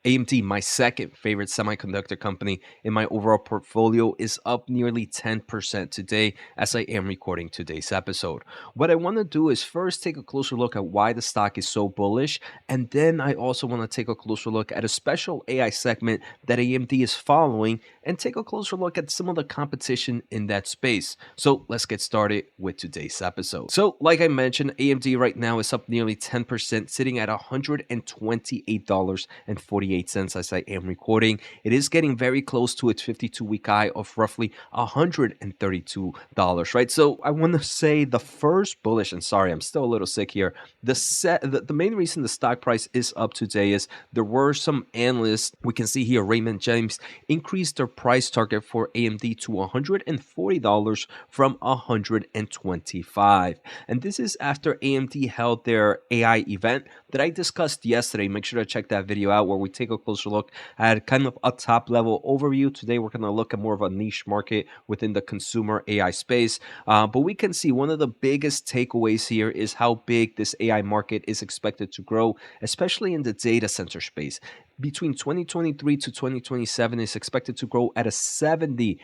AMD, my second favorite semiconductor company in my overall portfolio, is up nearly 10% today as I am recording today's episode. What I want to do is first take a closer look at why the stock is so bullish, and then I also want to take a closer look at a special AI segment that AMD is following and take a closer look at some of the competition in that space. So let's get started with today's episode. So, like I mentioned, AMD right now is up nearly 10%, sitting at $128.48 as I am recording. It is getting very close to its 52-week high of roughly $132, right? So I want to say the first bullish, and sorry, I'm still a little sick here. The main reason the stock price is up today is there were some analysts. We can see here Raymond James increased their price target for AMD to $140 from $125. And this is after AMD held their AI event that I discussed yesterday. Make sure to check that video out where we take a closer look at kind of a top level overview. Today, we're going to look at more of a niche market within the consumer AI space. But we can see one of the biggest takeaways here is how big this AI market is expected to grow, especially in the data center space. Between 2023 to 2027 is expected to grow at a 70%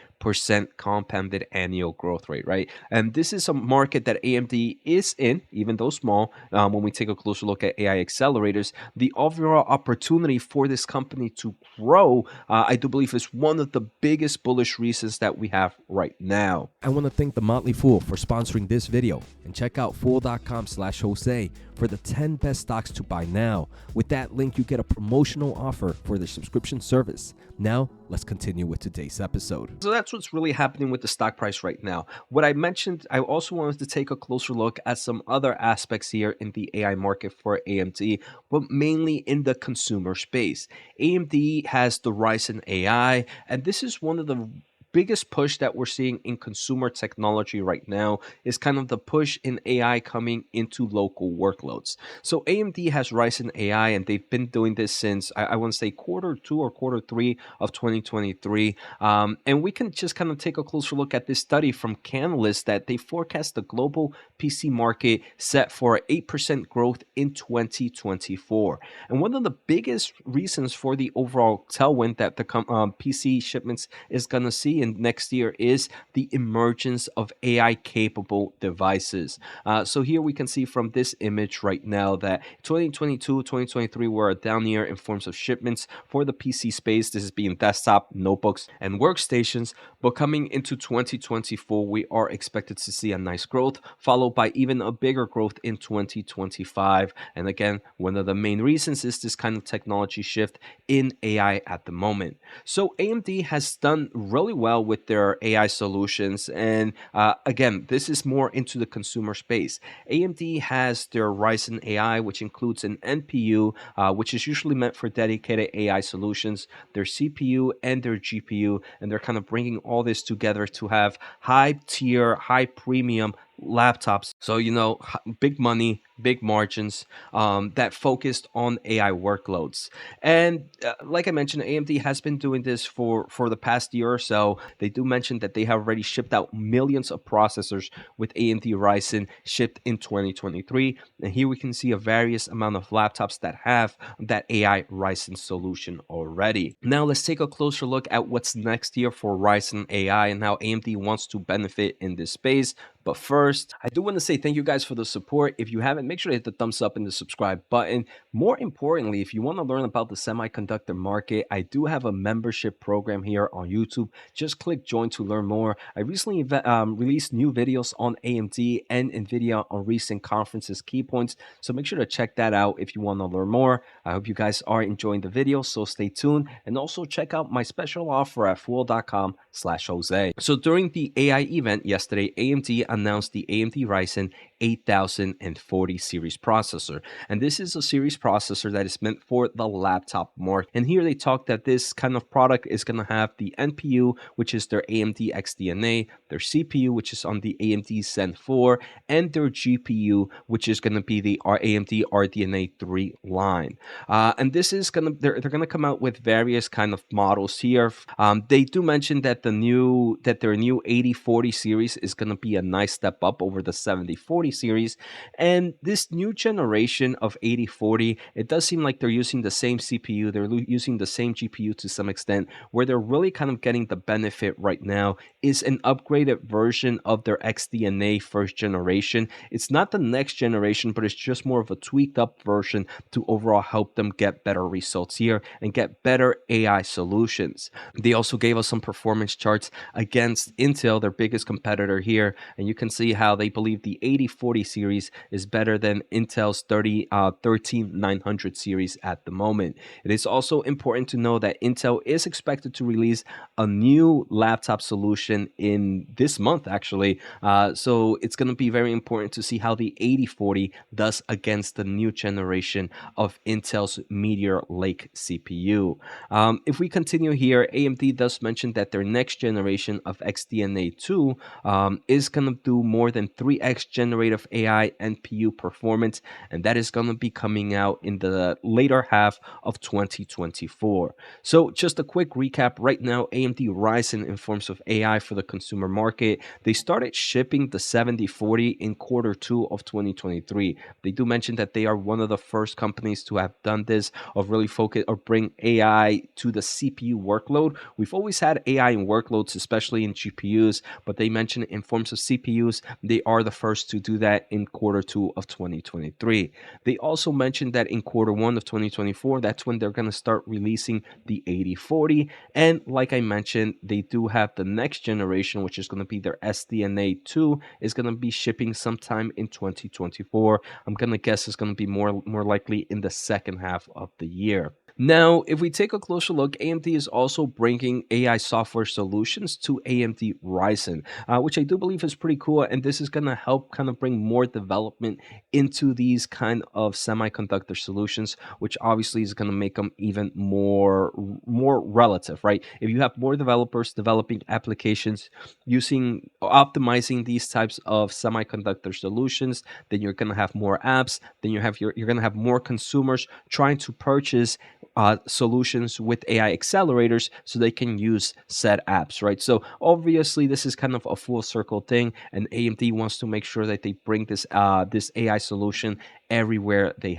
compounded annual growth rate, right? And this is a market that AMD is in, even though small. When we take a closer look at AI accelerators, the overall opportunity for this company to grow, I do believe, is one of the biggest bullish reasons that we have right now. I want to thank The Motley Fool for sponsoring this video, and check out fool.com/Jose for the 10 best stocks to buy now. With that link, you get a promotional offer for the subscription service. Now, let's continue with today's episode. So that's what's really happening with the stock price right now. What I mentioned, I also wanted to take a closer look at some other aspects here in the AI market for AMD, but mainly in the consumer space. AMD has the Ryzen AI, and this is one of the biggest push that we're seeing in consumer technology right now is kind of the push in AI coming into local workloads. So AMD has Ryzen AI, and they've been doing this since I want to say Q2 or Q3 of 2023. And we can just kind of take a closer look at this study from Canalys that they forecast the global PC market set for 8% growth in 2024. And one of the biggest reasons for the overall tailwind that the PC shipments is going to see in next year is the emergence of AI capable devices. So here we can see from this image right now that 2022, 2023 were a down year in forms of shipments for the PC space. This is being desktop, notebooks, and workstations. But coming into 2024, we are expected to see a nice growth, followed by even a bigger growth in 2025. And again, one of the main reasons is this kind of technology shift in AI at the moment. So AMD has done really well with their AI solutions. And again, this is more into the consumer space. AMD has their Ryzen AI, which includes an NPU, which is usually meant for dedicated AI solutions, their CPU and their GPU, and they're kind of bringing all this together to have high tier, high premium laptops. So, big money, big margins that focused on AI workloads. And like I mentioned, AMD has been doing this for the past year or so. They do mention that they have already shipped out millions of processors with AMD Ryzen shipped in 2023. And here we can see a various amount of laptops that have that AI Ryzen solution already. Now let's take a closer look at what's next year for Ryzen AI and how AMD wants to benefit in this space. But first, I do want to say thank you guys for the support. If you haven't, make sure to hit the thumbs up and the subscribe button. More importantly, if you want to learn about the semiconductor market, I do have a membership program here on YouTube. Just click join to learn more. I recently released new videos on AMD and NVIDIA on recent conferences, key points. So make sure to check that out if you want to learn more. I hope you guys are enjoying the video, so stay tuned. And also check out my special offer at fool.com/Jose. So during the AI event yesterday, AMD announced the AMD Ryzen 8040 series processor. And this is a series processor that is meant for the laptop market. And here they talk that this kind of product is going to have the NPU, which is their AMD XDNA, their CPU, which is on the AMD Zen 4, and their GPU, which is going to be the AMD RDNA 3 line. And this is going to, they're going to come out with various kind of models here. They do mention that their new 8040 series is going to be a nice nice step up over the 7040 series. And this new generation of 8040, it does seem like they're using the same CPU, they're using the same GPU to some extent. Where they're really kind of getting the benefit right now is an upgraded version of their XDNA first generation. It's not the next generation, but it's just more of a tweaked up version to overall help them get better results here and get better AI solutions. They also gave us some performance charts against Intel, their biggest competitor here, and you can see how they believe the 8040 series is better than Intel's 13900 series at the moment. It is also important to know that Intel is expected to release a new laptop solution in this month, actually. So it's going to be very important to see how the 8040 does against the new generation of Intel's Meteor Lake CPU. If we continue here, AMD does mention that their next generation of XDNA 2 is going to do more than 3x generative AI NPU performance, and that is going to be coming out in the later half of 2024. So just a quick recap right now, AMD Ryzen in forms of AI for the consumer market, they started shipping the 7040 in quarter 2 of 2023. They do mention that they are one of the first companies to have done this, of really focus or bring AI to the CPU workload. We've always had AI in workloads, especially in GPUs, but they mentioned in forms of CPUs, they are the first to do that in quarter 2 of 2023. They also mentioned that in quarter 1 of 2024, that's when they're going to start releasing the 8040. And like I mentioned, they do have the next generation, which is going to be their SDNA 2, is going to be shipping sometime in 2024. I'm going to guess it's going to be more likely in the second half of the year. Now, if we take a closer look, AMD is also bringing AI software solutions to AMD Ryzen, which I do believe is pretty cool. And this is going to help kind of bring more development into these kind of semiconductor solutions, which obviously is going to make them even more relative, right? If you have more developers developing applications using optimizing these types of semiconductor solutions, then you're going to have more apps. Then you're going to have more consumers trying to purchase solutions with AI accelerators so they can use said apps, right? So obviously, this is kind of a full circle thing, and AMD wants to make sure that they bring this AI solution everywhere they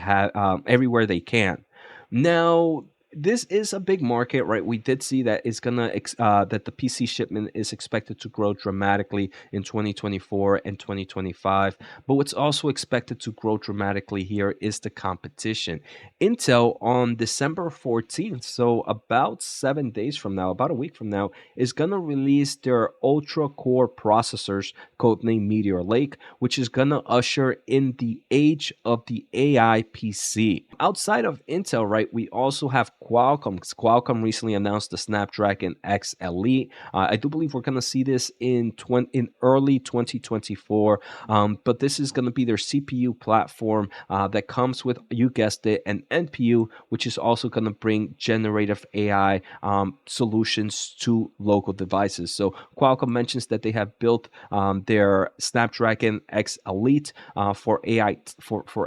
can. Now, this is a big market, right? We did see that that the PC shipment is expected to grow dramatically in 2024 and 2025. But what's also expected to grow dramatically here is the competition. Intel on December 14th, so about 7 days from now, about a week from now, is gonna release their ultra core processors, codenamed Meteor Lake, which is gonna usher in the age of the AI PC. Outside of Intel, right, we also have Qualcomm. Qualcomm recently announced the Snapdragon X Elite. I do believe we're going to see this in early 2024, but this is going to be their CPU platform that comes with, you guessed it, an NPU, which is also going to bring generative AI solutions to local devices. So Qualcomm mentions that they have built their Snapdragon X Elite for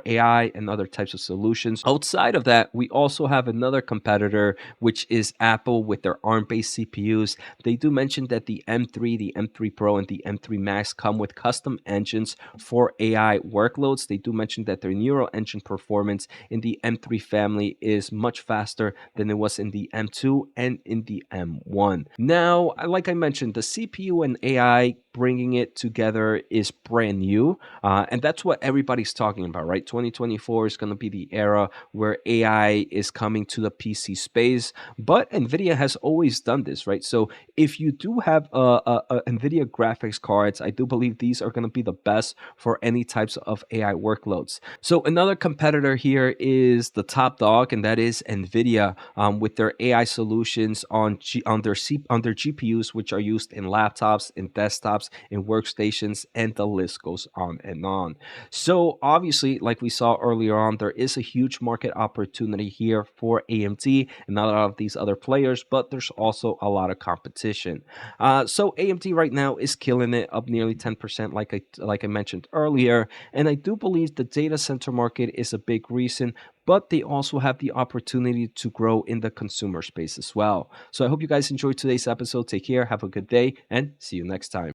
AI and other types of solutions. Outside of that, we also have another competitor, which is Apple with their ARM-based CPUs. They do mention that the M3, the M3 Pro, and the M3 Max come with custom engines for AI workloads. They do mention that their neural engine performance in the M3 family is much faster than it was in the M2 and in the M1. Now, like I mentioned, the CPU and AI bringing it together is brand new, and that's what everybody's talking about, right? 2024 is going to be the era where AI is coming to the PC space, but NVIDIA has always done this, right? So if you do have NVIDIA graphics cards, I do believe these are going to be the best for any types of AI workloads. So another competitor here is the top dog, and that is NVIDIA with their AI solutions on their GPUs, which are used in laptops, in desktops, in workstations, and the list goes on and on. So obviously, like we saw earlier on, there is a huge market opportunity here for AMD and a lot of these other players, but there's also a lot of competition. So AMD right now is killing it, up nearly 10%, like I mentioned earlier. And I do believe the data center market is a big reason, but they also have the opportunity to grow in the consumer space as well. So I hope you guys enjoyed today's episode. Take care, have a good day, and see you next time.